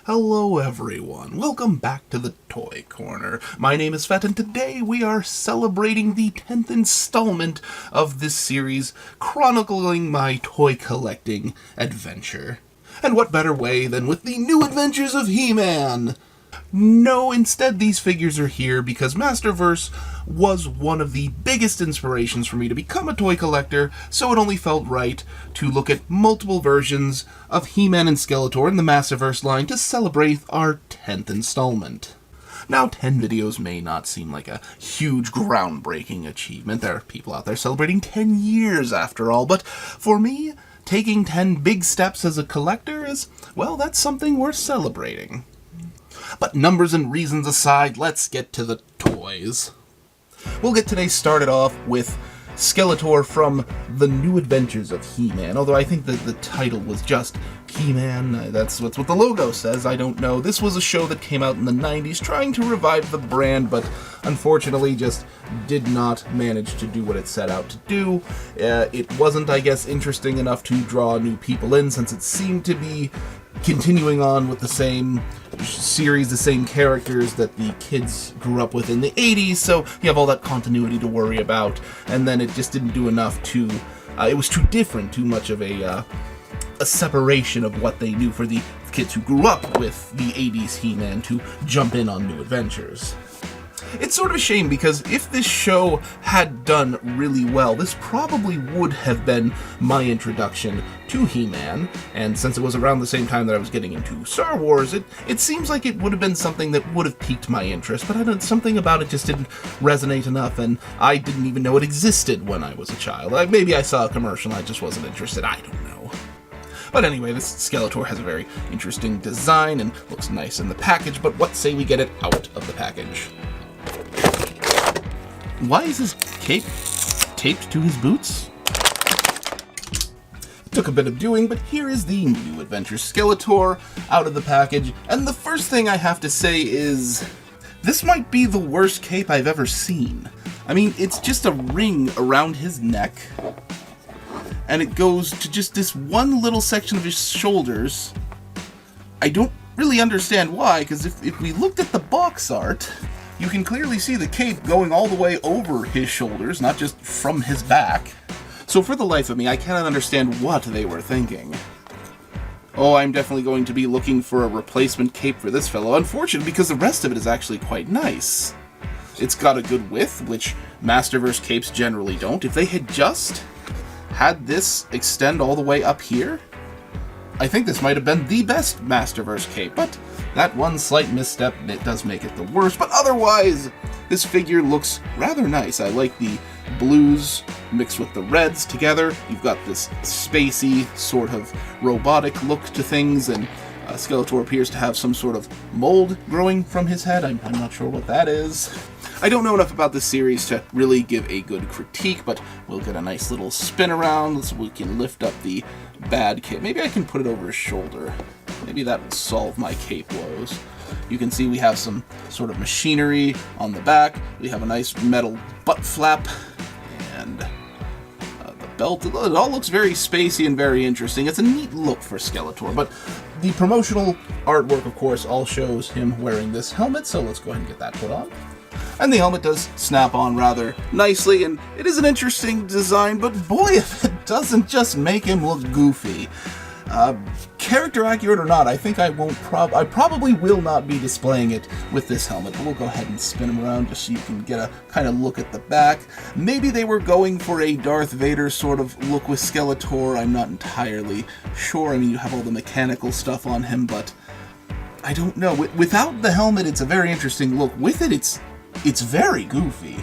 Hello everyone, welcome back to the Toy Corner. My name is Fett and today we are celebrating the 10th installment of this series chronicling my toy collecting adventure. And what better way than with the new adventures of He-Man? No, instead these figures are here because Masterverse was one of the biggest inspirations for me to become a toy collector, so it only felt right to look at multiple versions of He-Man and Skeletor in the Masterverse line to celebrate our 10th installment. Now, 10 videos may not seem like a huge groundbreaking achievement. There are people out there celebrating 10 years after all, but for me, taking 10 big steps as a collector is, well, that's something worth celebrating. But numbers and reasons aside, let's get to the toys. We'll get today started off with Skeletor from The New Adventures of He-Man, although I think that the title was just He-Man. That's what the logo says, I don't know. This was a show that came out in the 90s trying to revive the brand, but unfortunately just did not manage to do what it set out to do. It wasn't, I guess, interesting enough to draw new people in, since it seemed to be continuing on with the same series, the same characters that the kids grew up with in the 80s, so you have all that continuity to worry about, and then it just didn't do enough to, it was too different, too much of a separation of what they knew for the kids who grew up with the 80s He-Man to jump in on New Adventures. It's sort of a shame because if this show had done really well, this probably would have been my introduction to He-Man, and since it was around the same time that I was getting into Star Wars, it seems like it would have been something that would have piqued my interest, but something about it just didn't resonate enough, and I didn't even know it existed when I was a child. Maybe I saw a commercial and I just wasn't interested, I don't know. But anyway, this Skeletor has a very interesting design and looks nice in the package, but what say we get it out of the package? Why is his cape taped to his boots? It took a bit of doing, but here is the New Adventures Skeletor out of the package, and the first thing I have to say is, this might be the worst cape I've ever seen. I mean, it's just a ring around his neck, and it goes to just this one little section of his shoulders. I don't really understand why, because if we looked at the box art, you can clearly see the cape going all the way over his shoulders, not just from his back. So for the life of me, I cannot understand what they were thinking. Oh, I'm definitely going to be looking for a replacement cape for this fellow. Unfortunately, because the rest of it is actually quite nice. It's got a good width, which Masterverse capes generally don't. If they had just had this extend all the way up here, I think this might have been the best Masterverse cape, but that one slight misstep, it does make it the worst, but otherwise, this figure looks rather nice. I like the blues mixed with the reds together. You've got this spacey, sort of robotic look to things, and Skeletor appears to have some sort of mold growing from his head. I'm not sure what that is. I don't know enough about this series to really give a good critique, but we'll get a nice little spin around so we can lift up the bad cape. Maybe I can put it over his shoulder. Maybe that will solve my cape woes. You can see we have some sort of machinery on the back. We have a nice metal butt flap, and the belt. It all looks very spacey and very interesting. It's a neat look for Skeletor, but the promotional artwork, of course, all shows him wearing this helmet, so let's go ahead and get that put on. And the helmet does snap on rather nicely, and it is an interesting design, but boy, if it doesn't just make him look goofy. Character accurate or not, I think I probably will not be displaying it with this helmet, but we'll go ahead and spin him around just so you can get a kind of look at the back. Maybe they were going for a Darth Vader sort of look with Skeletor, I'm not entirely sure. I mean, you have all the mechanical stuff on him, but I don't know. Without the helmet, it's a very interesting look. With it, it's very goofy.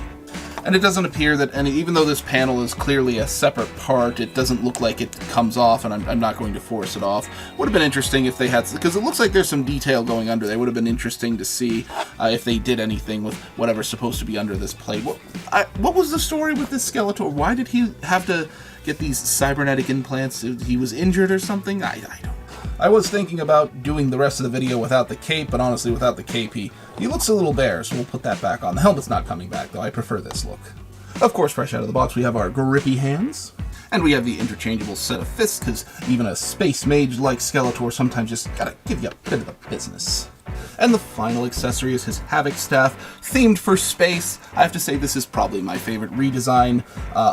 And it doesn't appear that even though this panel is clearly a separate part, it doesn't look like it comes off, and I'm not going to force it off. Would have been interesting if they had, because it looks like there's some detail going under there. Would have been interesting to see if they did anything with whatever's supposed to be under this plate. What was the story with this Skeletor? Why did he have to get these cybernetic implants? He was injured or something? I don't know. I was thinking about doing the rest of the video without the cape, but honestly, without the cape, he looks a little bare, so we'll put that back on. The helmet's not coming back, though. I prefer this look. Of course, fresh out of the box, we have our grippy hands. And we have the interchangeable set of fists, because even a space mage like Skeletor sometimes just gotta give you a bit of the business. And the final accessory is his Havoc Staff, themed for space. I have to say this is probably my favorite redesign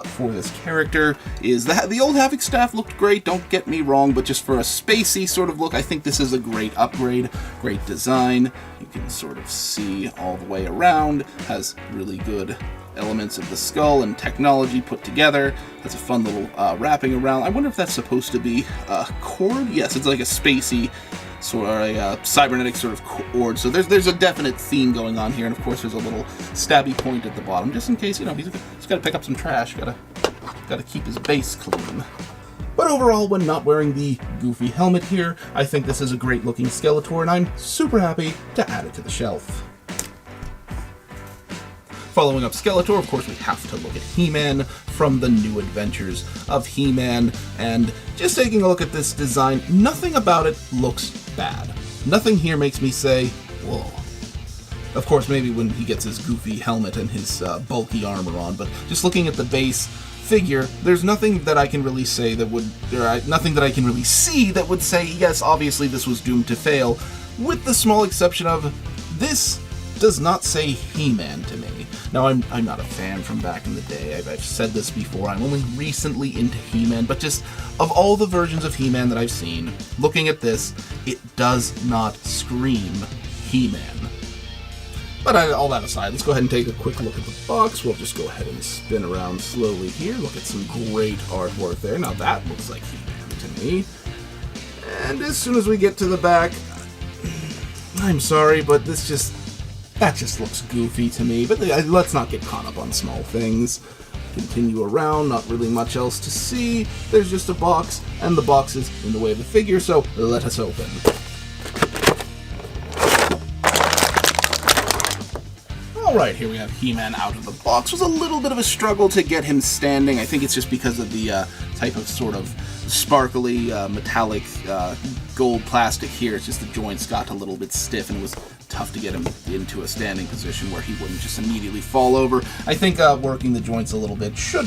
for this character. Is the old Havoc Staff looked great, don't get me wrong, but just for a spacey sort of look, I think this is a great upgrade, great design. You can sort of see all the way around, has really good elements of the skull and technology put together. Has a fun little wrapping around. I wonder if that's supposed to be a cord? Yes, it's like a spacey sort of a cybernetic sort of cord. So there's a definite theme going on here, and of course there's a little stabby point at the bottom, just in case, you know, he's got to pick up some trash, gotta keep his base clean. But overall, when not wearing the goofy helmet here, I think this is a great looking Skeletor, and I'm super happy to add it to the shelf. Following up Skeletor, of course, we have to look at He-Man from the New Adventures of He-Man, and just taking a look at this design, nothing about it looks bad. Nothing here makes me say, whoa. Of course, maybe when he gets his goofy helmet and his bulky armor on, but just looking at the base figure, there's nothing that I can really say that would, nothing that I can really see that would say, yes, obviously this was doomed to fail, with the small exception of this does not say He-Man to me. Now, I'm not a fan from back in the day. I've said this before. I'm only recently into He-Man, but just of all the versions of He-Man that I've seen, looking at this, it does not scream He-Man. But all that aside, let's go ahead and take a quick look at the box. We'll just go ahead and spin around slowly here. Look at some great artwork there. Now that looks like He-Man to me. And as soon as we get to the back, I'm sorry, but that just looks goofy to me, but let's not get caught up on small things. Continue around, not really much else to see. There's just a box, and the box is in the way of the figure, so let us open. Alright, here we have He-Man out of the box. It was a little bit of a struggle to get him standing. I think it's just because of the type of sort of sparkly, metallic, gold plastic here. It's just the joints got a little bit stiff, and it was tough to get him into a standing position where he wouldn't just immediately fall over. I think working the joints a little bit should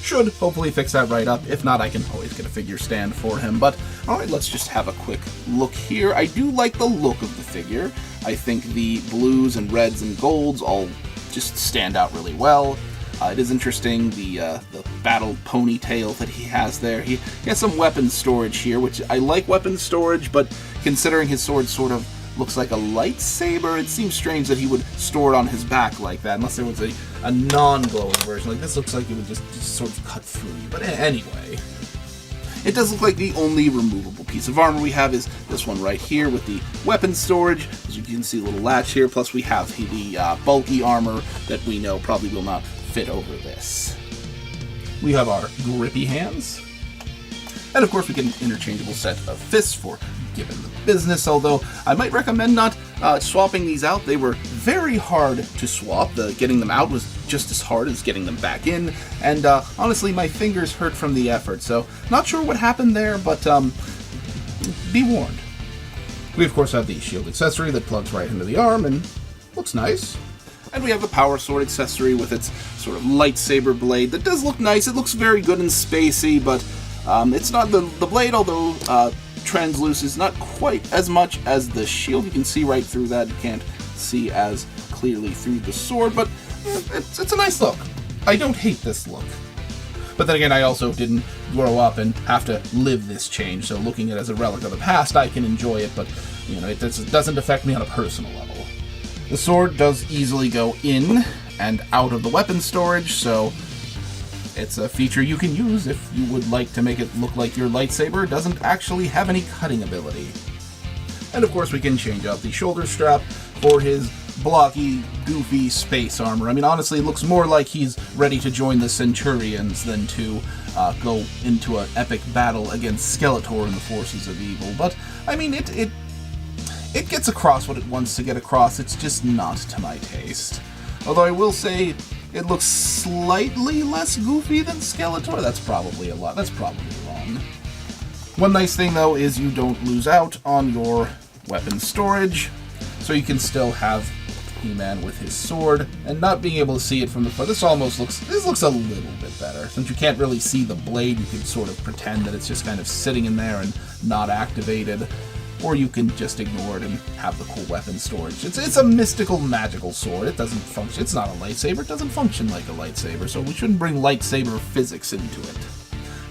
hopefully fix that right up. If not, I can always get a figure stand for him. But alright, let's just have a quick look here. I do like the look of the figure. I think the blues and reds and golds all just stand out really well. It is interesting, the battle ponytail that he has there. He has some weapon storage here, which I like weapon storage, but considering his sword sort of looks like a lightsaber, it seems strange that he would store it on his back like that, unless there was a non-glowing version. Like, this looks like it would just sort of cut through you. But anyway, it does look like the only removable piece of armor we have is this one right here with the weapon storage. As you can see, a little latch here, plus we have the bulky armor that we know probably will not fit over this. We have our grippy hands, and of course we get an interchangeable set of fists for giving the business, although I might recommend not swapping these out. They were very hard to swap. Getting them out was just as hard as getting them back in, and honestly my fingers hurt from the effort, so not sure what happened there, but be warned. We of course have the shield accessory that plugs right into the arm and looks nice. And we have the power sword accessory with its sort of lightsaber blade that does look nice. It looks very good and spacey, but it's not the blade, although translucent, is not quite as much as the shield. You can see right through that. You can't see as clearly through the sword, but it's a nice look. I don't hate this look. But then again, I also didn't grow up and have to live this change, so looking at it as a relic of the past, I can enjoy it, but you know, it doesn't affect me on a personal level. The sword does easily go in and out of the weapon storage, so it's a feature you can use if you would like to make it look like your lightsaber doesn't actually have any cutting ability. And of course we can change out the shoulder strap for his blocky, goofy space armor. I mean, honestly, it looks more like he's ready to join the Centurions than to go into an epic battle against Skeletor and the forces of evil. But, I mean, it gets across what it wants to get across. It's just not to my taste. Although I will say it looks slightly less goofy than Skeletor. That's probably wrong. One nice thing, though, is you don't lose out on your weapon storage, so you can still have He-Man with his sword, and not being able to see it from the front, this looks a little bit better. Since you can't really see the blade, you can sort of pretend that it's just kind of sitting in there and not activated, or you can just ignore it and have the cool weapon storage. It's a mystical, magical sword. It doesn't function. It's not a lightsaber. It doesn't function like a lightsaber, so we shouldn't bring lightsaber physics into it.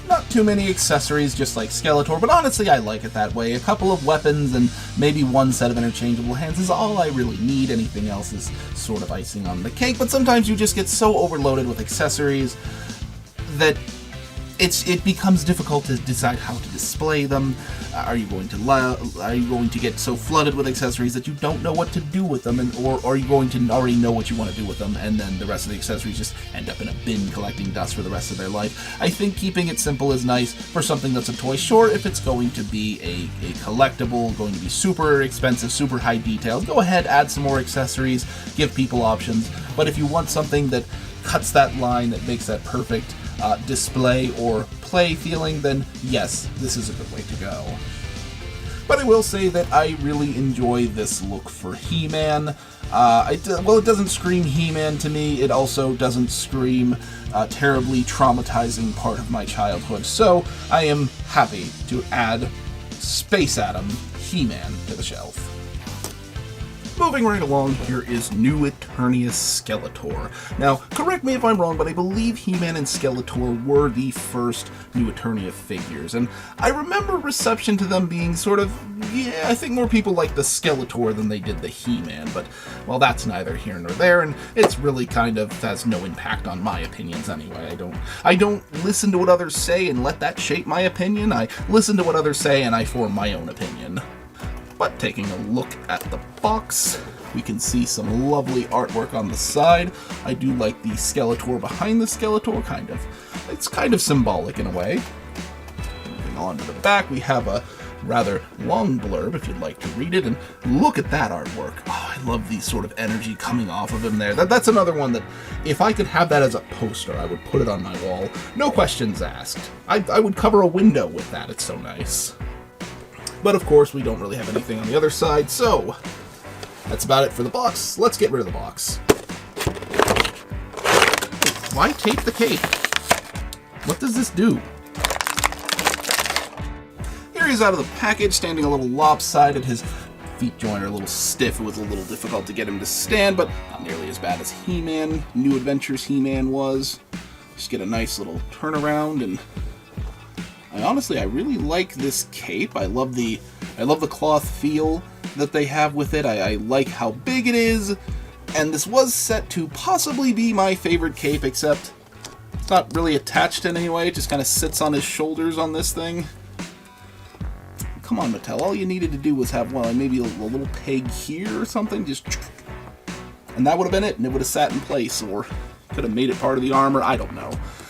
Not too many accessories, just like Skeletor, but honestly I like it that way. A couple of weapons and maybe one set of interchangeable hands is all I really need. Anything else is sort of icing on the cake, but sometimes you just get so overloaded with accessories that it becomes difficult to decide how to display them. Are you going to get so flooded with accessories that you don't know what to do with them, or are you going to already know what you want to do with them, and then the rest of the accessories just end up in a bin collecting dust for the rest of their life? I think keeping it simple is nice for something that's a toy. Sure, if it's going to be a collectible, going to be super expensive, super high detailed, go ahead, add some more accessories, give people options. But if you want something that cuts that line, that makes that perfect display or play feeling, then yes, this is a good way to go. But I will say that I really enjoy this look for He-Man. It doesn't scream He-Man to me. It also doesn't scream terribly traumatizing part of my childhood. So I am happy to add Space Atom He-Man to the shelf. Moving right along, here is New Eternia's Skeletor. Now, correct me if I'm wrong, but I believe He-Man and Skeletor were the first New Eternia figures, and I remember reception to them being sort of, yeah, I think more people like the Skeletor than they did the He-Man, but, well, that's neither here nor there, and it's really kind of has no impact on my opinions anyway. I don't listen to what others say and let that shape my opinion. I listen to what others say and I form my own opinion. But taking a look at the box, we can see some lovely artwork on the side. I do like the Skeletor behind the Skeletor, it's kind of symbolic in a way. Moving on to the back, we have a rather long blurb if you'd like to read it, and look at that artwork. Oh, I love the sort of energy coming off of him there. That's another one that, if I could have that as a poster, I would put it on my wall. No questions asked. I would cover a window with that, it's so nice. But of course, we don't really have anything on the other side, so that's about it for the box. Let's get rid of the box. Why tape the cape? What does this do? Here he's out of the package, standing a little lopsided. His feet joint are a little stiff. It was a little difficult to get him to stand, but not nearly as bad as He-Man, New Adventures He-Man was. Just get a nice little turnaround, and I really like this cape. I love the cloth feel that they have with it. I like how big it is, and this was set to possibly be my favorite cape, except it's not really attached in any way. It just kind of sits on his shoulders on this thing. Come on, Mattel. All you needed to do was have, well, maybe a little peg here or something, and that would have been it, and it would have sat in place, or could have made it part of the armor. I don't know.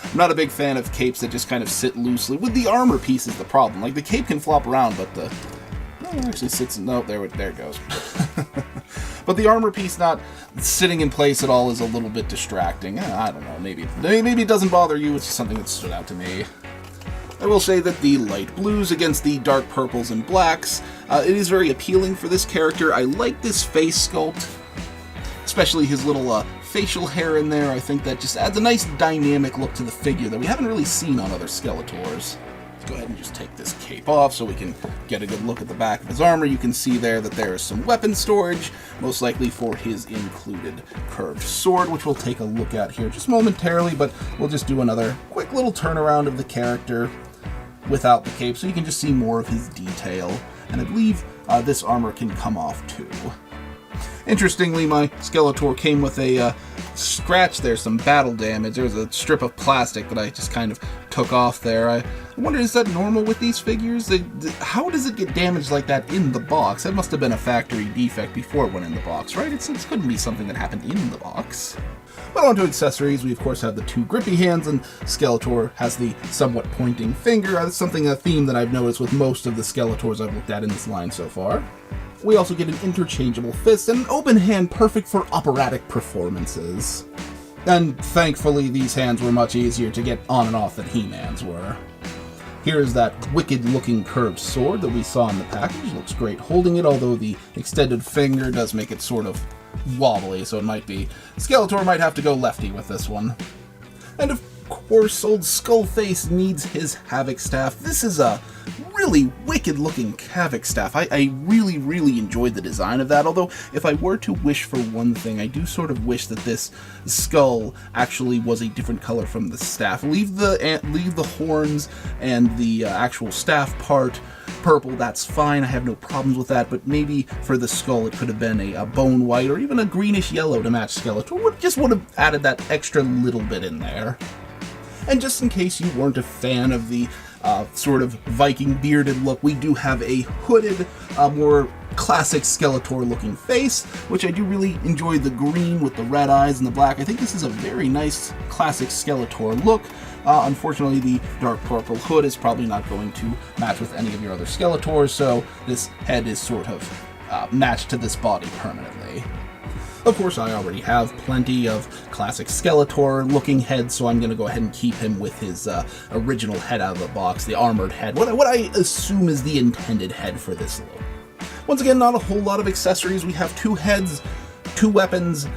I'm not a big fan of capes that just kind of sit loosely. With the armor piece is the problem. Like, the cape can flop around, but it actually sits in... No, there it goes. But the armor piece not sitting in place at all is a little bit distracting. I don't know, maybe it doesn't bother you, it's just something that stood out to me. I will say that the light blues against the dark purples and blacks, it is very appealing for this character. I like this face sculpt, especially his little facial hair in there. I think that just adds a nice dynamic look to the figure that we haven't really seen on other Skeletors. Let's go ahead and just take this cape off so we can get a good look at the back of his armor. You can see there that there is some weapon storage, most likely for his included curved sword, which we'll take a look at here just momentarily, but we'll just do another quick little turnaround of the character without the cape so you can just see more of his detail. And I believe this armor can come off too. Interestingly, my Skeletor came with a scratch there, some battle damage. There was a strip of plastic that I just kind of took off there. I wonder, is that normal with these figures? How does it get damaged like that in the box? That must have been a factory defect before it went in the box, right? It couldn't be something that happened in the box. But on to accessories, we of course have the two grippy hands, and Skeletor has the somewhat pointing finger. That's a theme that I've noticed with most of the Skeletors I've looked at in this line so far. We also get an interchangeable fist and an open hand perfect for operatic performances. And thankfully, these hands were much easier to get on and off than He-Man's were. Here is that wicked-looking curved sword that we saw in the package. Looks great holding it, although the extended finger does make it sort of wobbly, so it might be... Skeletor might have to go lefty with this one. And of course, old Skullface needs his Havoc Staff. This is a really wicked-looking Havoc Staff. I really, really enjoyed the design of that, although if I were to wish for one thing, I do sort of wish that this skull actually was a different color from the staff. Leave the horns and the actual staff part purple, that's fine, I have no problems with that, but maybe for the skull it could have been a bone white or even a greenish yellow to match Skeletor. Just would have added that extra little bit in there. And just in case you weren't a fan of the sort of Viking bearded look, we do have a hooded, more classic Skeletor-looking face, which I do really enjoy the green with the red eyes and the black. I think this is a very nice classic Skeletor look. Unfortunately, the dark purple hood is probably not going to match with any of your other Skeletors, so this head is sort of matched to this body permanently. Of course, I already have plenty of classic Skeletor-looking heads, so I'm going to go ahead and keep him with his original head out of the box, the armored head, what I assume is the intended head for this look. Once again, not a whole lot of accessories. We have 2 heads, 2 weapons,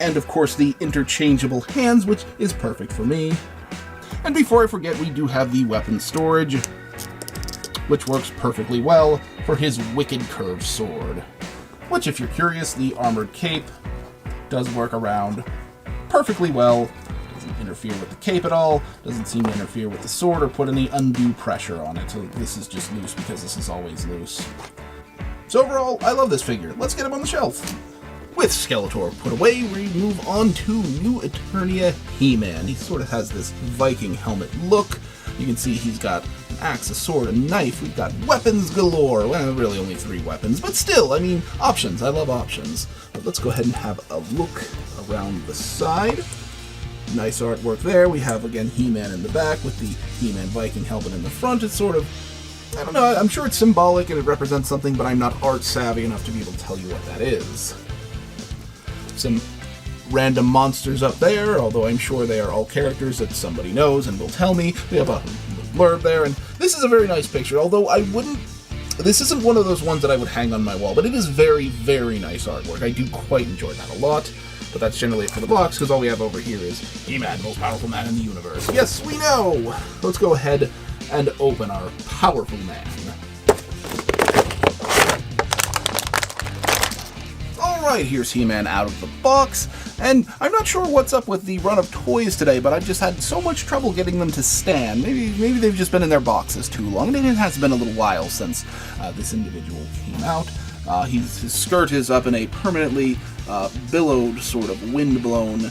and of course the interchangeable hands, which is perfect for me. And before I forget, we do have the weapon storage, which works perfectly well for his wicked curved sword. Which, if you're curious, the armored cape does work around perfectly well. Doesn't interfere with the cape at all, doesn't seem to interfere with the sword or put any undue pressure on it. So this is just loose because this is always loose. So overall, I love this figure. Let's get him on the shelf. With Skeletor put away, we move on to New Eternia He-Man. He sort of has this Viking helmet look. You can see he's got an axe, a sword, a knife. We've got weapons galore. Well, really only 3 weapons, but still, I mean, options. I love options. But let's go ahead and have a look around the side. Nice artwork there. We have, again, He-Man in the back with the He-Man Viking helmet in the front. It's sort of, I don't know, I'm sure it's symbolic and it represents something, but I'm not art savvy enough to be able to tell you what that is. Some random monsters up there, although I'm sure they are all characters that somebody knows and will tell me. We have a blurb there, and this is a very nice picture, although this isn't one of those ones that I would hang on my wall, but it is very, very nice artwork. I do quite enjoy that a lot, but that's generally it for the box, because all we have over here is He-Man, most powerful man in the universe. Yes, we know! Let's go ahead and open our powerful man. Alright, here's He-Man out of the box, and I'm not sure what's up with the run of toys today, but I've just had so much trouble getting them to stand. Maybe they've just been in their boxes too long. I mean, it has been a little while since this individual came out. His skirt is up in a permanently billowed, sort of wind-blown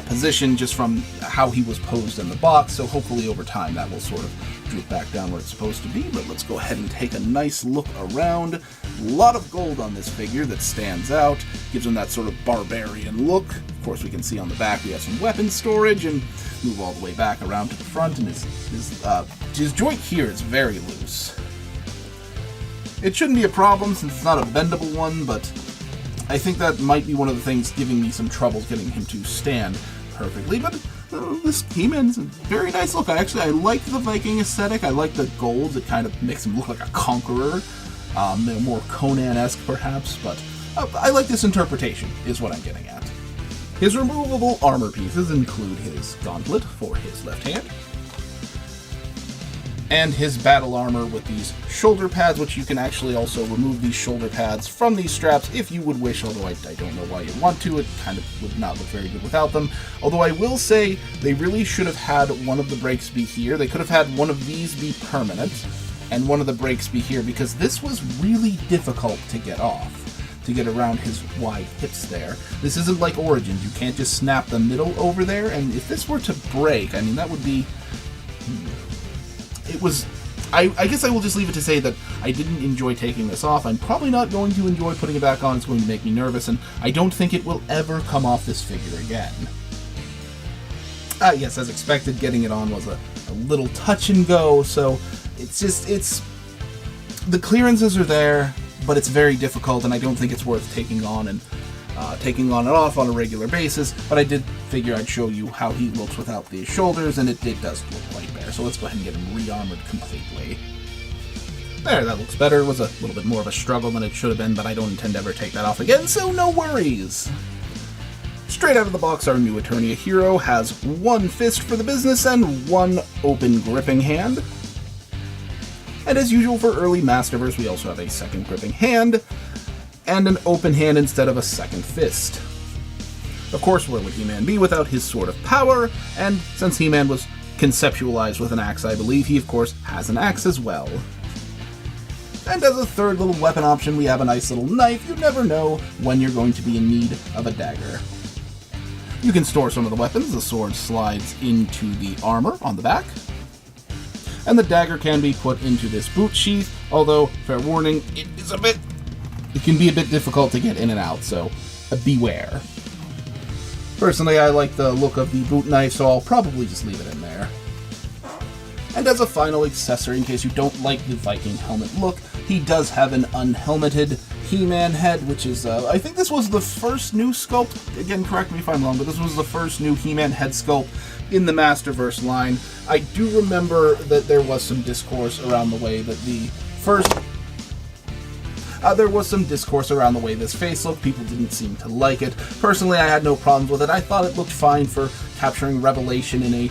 position just from how he was posed in the box, so hopefully over time that will sort of droop back down where it's supposed to be. But let's go ahead and take a nice look around. A lot of gold on this figure that stands out, gives him that sort of barbarian look. Of course, we can see on the back we have some weapon storage, and move all the way back around to the front, and his joint here is very loose. It shouldn't be a problem since it's not a bendable one, but I think that might be one of the things giving me some trouble getting him to stand perfectly. But this He-Man's a very nice look. I like the Viking aesthetic. I like the gold. It kind of makes him look like a conqueror. More Conan-esque, perhaps. But I like this interpretation, is what I'm getting at. His removable armor pieces include his gauntlet for his left hand, and his battle armor with these shoulder pads, which you can actually also remove these shoulder pads from these straps if you would wish, although I don't know why you'd want to. It kind of would not look very good without them. Although I will say they really should have had one of the breaks be here. They could have had one of these be permanent and one of the breaks be here, because this was really difficult to get off, to get around his wide hips there. This isn't like Origins. You can't just snap the middle over there, and if this were to break, I mean, that would be... It was... I guess I will just leave it to say that I didn't enjoy taking this off. I'm probably not going to enjoy putting it back on. It's going to make me nervous, and I don't think it will ever come off this figure again. Yes, as expected, getting it on was a little touch and go, so it's... The clearances are there, but it's very difficult, and I don't think it's worth taking on and taking on and off on a regular basis. But I did figure I'd show you how he looks without the shoulders, and it does look quite bare. So let's go ahead and get him re-armored completely. There, that looks better. It was a little bit more of a struggle than it should have been, but I don't intend to ever take that off again, so no worries. Straight out of the box, our new Eternia hero has one fist for the business and one open gripping hand. And as usual for early Masterverse, we also have a second gripping hand and an open hand instead of a second fist. Of course, where would He-Man be without his Sword of Power? And since He-Man was conceptualized with an axe, I believe, he of course has an axe as well. And as a third little weapon option, we have a nice little knife. You never know when you're going to be in need of a dagger. You can store some of the weapons. The sword slides into the armor on the back. And the dagger can be put into this boot sheath, although, fair warning, it can be a bit difficult to get in and out, so beware. Personally, I like the look of the boot knife, so I'll probably just leave it in there. And as a final accessory, in case you don't like the Viking helmet look, he does have an unhelmeted He-Man head, which is, I think this was the first new sculpt. Again, correct me if I'm wrong, but this was the first new He-Man head sculpt in the Masterverse line. I do remember that there was some discourse around the way that there was some discourse around the way this face looked. People didn't seem to like it. Personally, I had no problems with it. I thought it looked fine for capturing Revelation in a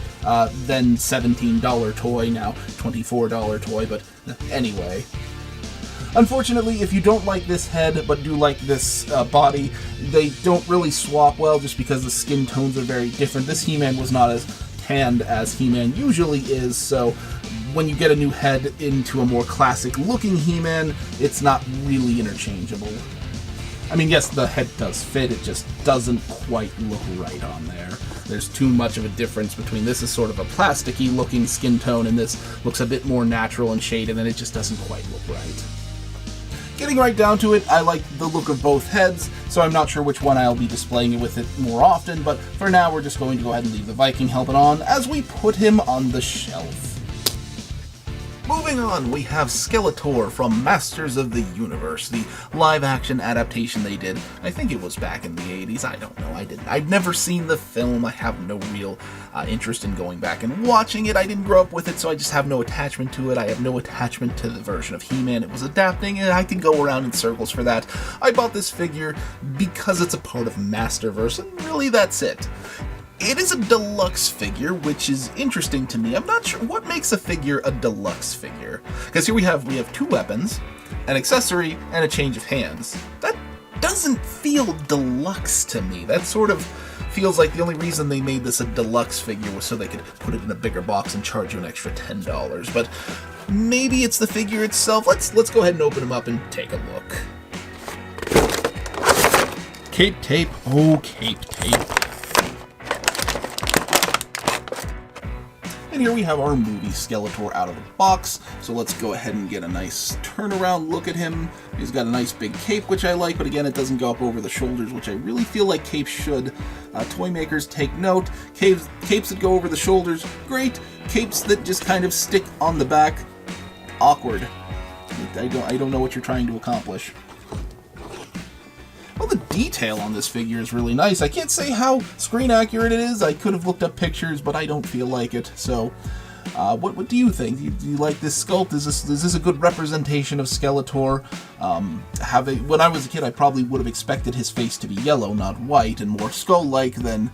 then $17 toy, now $24 toy, but anyway. Unfortunately, if you don't like this head, but do like this body, they don't really swap well just because the skin tones are very different. This He-Man was not as tanned as He-Man usually is, so when you get a new head into a more classic-looking He-Man, it's not really interchangeable. I mean, yes, the head does fit, it just doesn't quite look right on there. There's too much of a difference between this is sort of a plasticky-looking skin tone, and this looks a bit more natural and shaded, and it just doesn't quite look right. Getting right down to it, I like the look of both heads, so I'm not sure which one I'll be displaying it with it more often, but for now we're just going to go ahead and leave the Viking helmet on as we put him on the shelf. Moving on, we have Skeletor from Masters of the Universe, the live-action adaptation they did. I think it was back in the 80s, I don't know, I'd never seen the film, I have no real interest in going back and watching it. I didn't grow up with it, so I just have no attachment to it. I have no attachment to the version of He-Man it was adapting, and I can go around in circles for that. I bought this figure because it's a part of Masterverse, and really that's it. It is a deluxe figure, which is interesting to me. I'm not sure what makes a figure a deluxe figure. Because here we have two weapons, an accessory, and a change of hands. That doesn't feel deluxe to me. That sort of feels like the only reason they made this a deluxe figure was so they could put it in a bigger box and charge you an extra $10. But maybe it's the figure itself. Let's go ahead and open him up and take a look. Cape tape, oh cape tape. And here we have our movie Skeletor out of the box, so let's go ahead and get a nice turnaround look at him. He's got a nice big cape, which I like, but again, it doesn't go up over the shoulders, which I really feel like capes should. Toy makers, take note. Capes that go over the shoulders, great. Capes that just kind of stick on the back, awkward. I don't know what you're trying to accomplish. Well, the detail on this figure is really nice. I can't say how screen accurate it is. I could have looked up pictures, but I don't feel like it. So, what do you think? Do you like this sculpt? Is this a good representation of Skeletor? When I was a kid, I probably would have expected his face to be yellow, not white, and more skull-like than...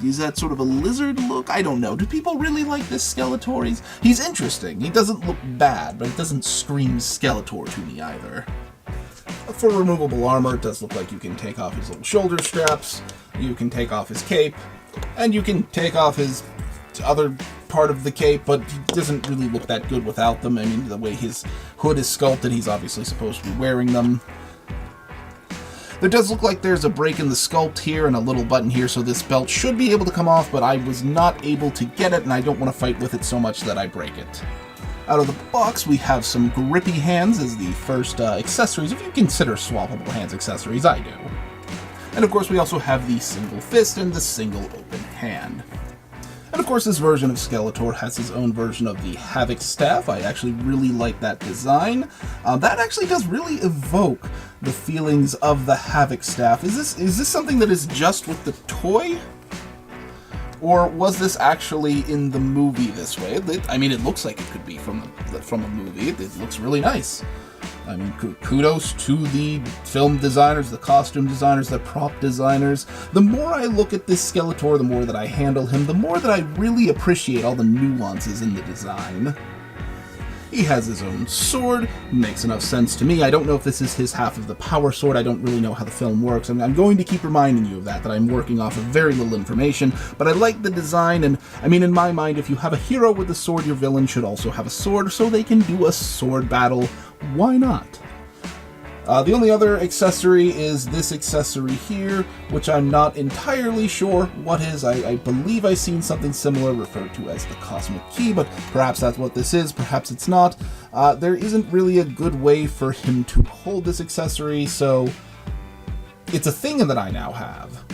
Is that sort of a lizard look? I don't know. Do people really like this Skeletor? He's interesting. He doesn't look bad, but it doesn't scream Skeletor to me either. For removable armor, it does look like you can take off his little shoulder straps, you can take off his cape, and you can take off his other part of the cape, but he doesn't really look that good without them. I mean, the way his hood is sculpted, he's obviously supposed to be wearing them. There does look like there's a break in the sculpt here and a little button here, so this belt should be able to come off, but I was not able to get it, and I don't want to fight with it so much that I break it. Out of the box, we have some grippy hands as the first accessories, if you consider swappable hands accessories, I do. And of course, we also have the single fist and the single open hand. And of course, this version of Skeletor has his own version of the Havoc Staff. I actually really like that design. That actually does really evoke the feelings of the Havoc Staff. Is this something that is just with the toy? Or was this actually in the movie this way? I mean, it looks like it could be from a movie. It looks really nice. I mean, kudos to the film designers, the costume designers, the prop designers. The more I look at this Skeletor, the more that I handle him, the more that I really appreciate all the nuances in the design. He has his own sword, makes enough sense to me. I don't know if this is his half of the power sword. I don't really know how the film works. I'm going to keep reminding you of that I'm working off of very little information, but I like the design, and I mean, in my mind, if you have a hero with a sword, your villain should also have a sword, so they can do a sword battle. Why not? The only other accessory is this accessory here, which I'm not entirely sure what is. I believe I've seen something similar referred to as the Cosmic Key, but perhaps that's what this is, perhaps it's not. There isn't really a good way for him to hold this accessory, so it's a thing that I now have.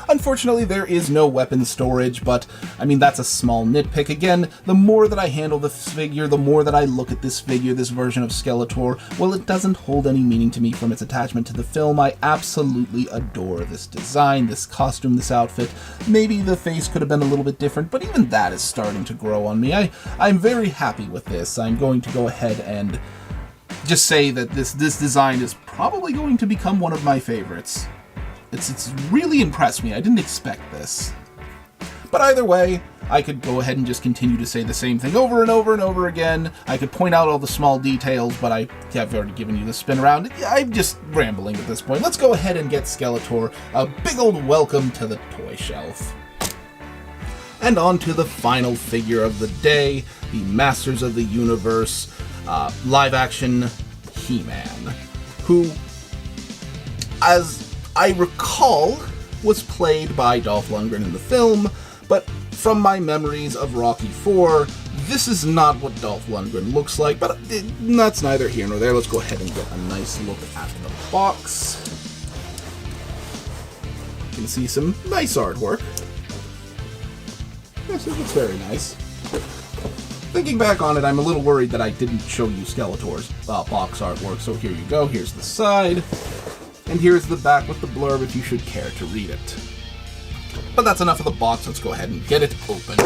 Unfortunately, there is no weapon storage, but, I mean, that's a small nitpick. Again, the more that I handle this figure, the more that I look at this figure, this version of Skeletor, well, it doesn't hold any meaning to me from its attachment to the film. I absolutely adore this design, this costume, this outfit. Maybe the face could have been a little bit different, but even that is starting to grow on me. I'm very happy with this. I'm going to go ahead and just say that this design is probably going to become one of my favorites. It's really impressed me. I didn't expect this. But either way, I could go ahead and just continue to say the same thing over and over and over again. I could point out all the small details, but I've already given you the spin around. I'm just rambling at this point. Let's go ahead and get Skeletor a big old welcome to the toy shelf. And on to the final figure of the day, the Masters of the Universe live-action He-Man, who, as I recall, was played by Dolph Lundgren in the film, but from my memories of Rocky IV, this is not what Dolph Lundgren looks like, but that's neither here nor there. Let's go ahead and get a nice look at the box. You can see some nice artwork. Yes, it looks very nice. Thinking back on it, I'm a little worried that I didn't show you Skeletor's box artwork, so here you go. Here's the side. And here's the back with the blurb if you should care to read it. But that's enough of the box. Let's go ahead and get it open.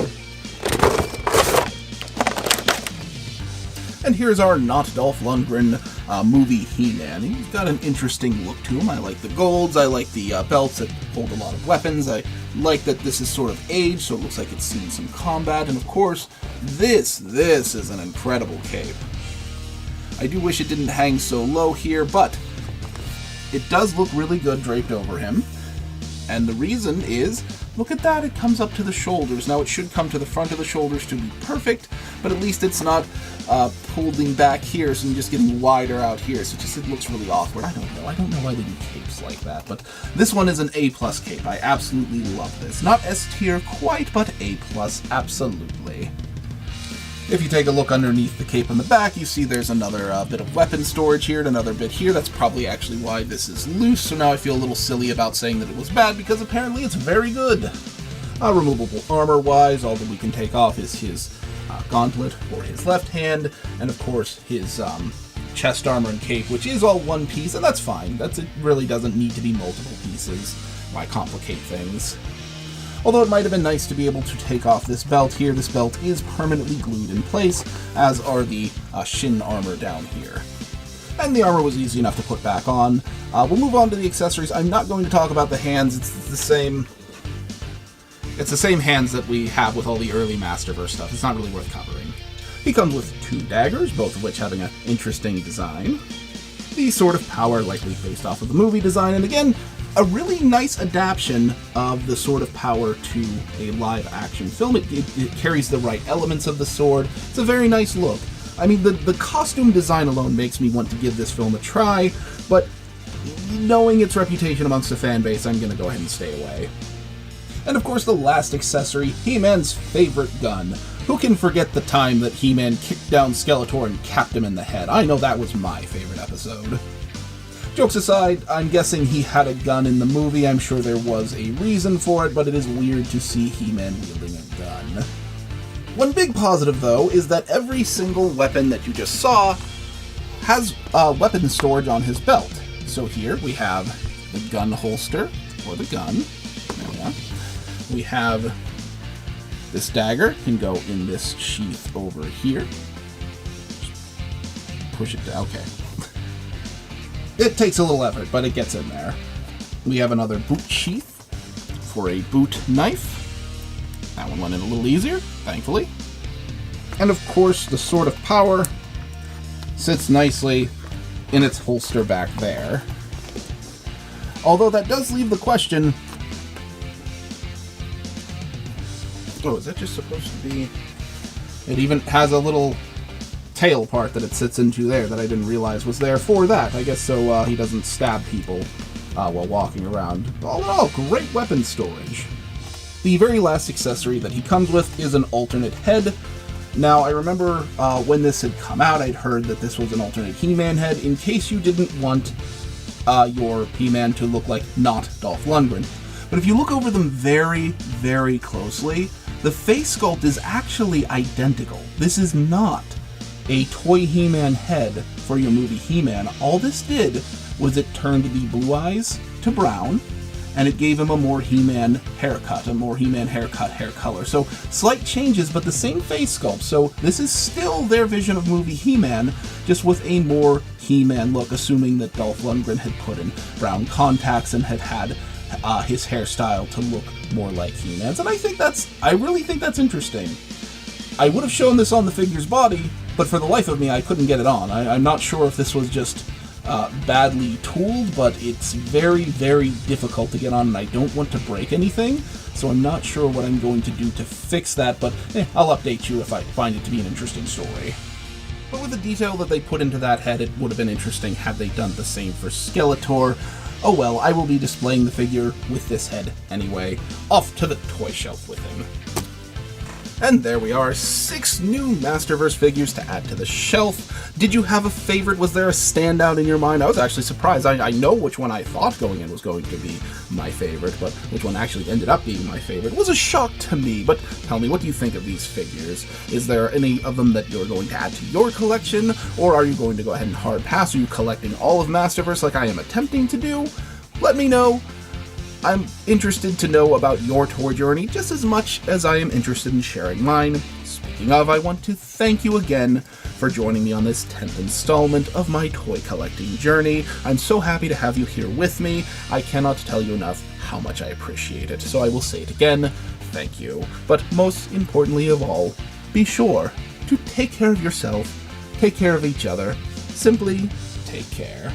And here's our not Dolph Lundgren movie He-Man. He's got an interesting look to him. I like the golds. I like the belts that hold a lot of weapons. I like that this is sort of aged, so it looks like it's seen some combat. And of course, this is an incredible cape. I do wish it didn't hang so low here, but it does look really good draped over him, and the reason is, look at that, it comes up to the shoulders. Now it should come to the front of the shoulders to be perfect, but at least it's not pulling back here, so I'm just getting wider out here, so it looks really awkward. I don't know why they do capes like that, but this one is an A+ cape. I absolutely love this. Not S tier quite, but A+, absolutely. If you take a look underneath the cape on the back, you see there's another bit of weapon storage here and another bit here. That's probably actually why this is loose, so now I feel a little silly about saying that it was bad, because apparently it's very good. Removable armor-wise, all that we can take off is his gauntlet for his left hand, and of course his chest armor and cape, which is all one piece, and that's fine. It really doesn't need to be multiple pieces. Why complicate things? Although it might have been nice to be able to take off this belt here. This belt is permanently glued in place, as are the shin armor down here. And the armor was easy enough to put back on. We'll move on to the accessories. I'm not going to talk about the hands. It's the same hands that we have with all the early Masterverse stuff. It's not really worth covering. He comes with 2 daggers, both of which having an interesting design. The Sword of Power, likely based off of the movie design, and again, a really nice adaptation of the Sword of Power to a live-action film. It carries the right elements of the sword. It's a very nice look. I mean, the costume design alone makes me want to give this film a try, but knowing its reputation amongst the fan base, I'm going to go ahead and stay away. And of course, the last accessory, He-Man's favorite gun. Who can forget the time that He-Man kicked down Skeletor and capped him in the head? I know that was my favorite episode. Jokes aside, I'm guessing he had a gun in the movie. I'm sure there was a reason for it, but it is weird to see He-Man wielding a gun. One big positive, though, is that every single weapon that you just saw has weapon storage on his belt. So here we have the gun holster, or the gun. There we are. We have This dagger can go in this sheath over here. Push it down. Okay. It takes a little effort, but it gets in there. We have another boot sheath for a boot knife. That one went in a little easier, thankfully. And of course, the Sword of Power sits nicely in its holster back there. Although that does leave the question... Oh, is that just supposed to be... It even has a little tail part that it sits into there that I didn't realize was there for that. I guess so he doesn't stab people while walking around. All in all, great weapon storage. The very last accessory that he comes with is an alternate head. Now, I remember when this had come out, I'd heard that this was an alternate He-Man head in case you didn't want your He-Man to look like not Dolph Lundgren. But if you look over them very, very closely, the face sculpt is actually identical. This is not a toy He-Man head for your movie He-Man. All this did was it turned the blue eyes to brown, and it gave him a more He-Man haircut, hair color. So slight changes, but the same face sculpt. So this is still their vision of movie He-Man, just with a more He-Man look, assuming that Dolph Lundgren had put in brown contacts and had his hairstyle to look more like He-Man's. And I really think that's interesting. I would have shown this on the figure's body, but for the life of me, I couldn't get it on. I'm not sure if this was just badly tooled, but it's very, very difficult to get on, and I don't want to break anything, so I'm not sure what I'm going to do to fix that, but I'll update you if I find it to be an interesting story. But with the detail that they put into that head, it would have been interesting had they done the same for Skeletor. Oh well, I will be displaying the figure with this head anyway, off to the toy shelf with him. And there we are, 6 new Masterverse figures to add to the shelf. Did you have a favorite? Was there a standout in your mind? I was actually surprised. I know which one I thought going in was going to be my favorite, but which one actually ended up being my favorite was a shock to me. But tell me, what do you think of these figures? Is there any of them that you're going to add to your collection, or are you going to go ahead and hard pass? Are you collecting all of Masterverse like I am attempting to do? Let me know. I'm interested to know about your toy journey just as much as I am interested in sharing mine. Speaking of, I want to thank you again for joining me on this 10th installment of my toy collecting journey. I'm so happy to have you here with me. I cannot tell you enough how much I appreciate it, so I will say it again, thank you. But most importantly of all, be sure to take care of yourself, take care of each other, simply take care.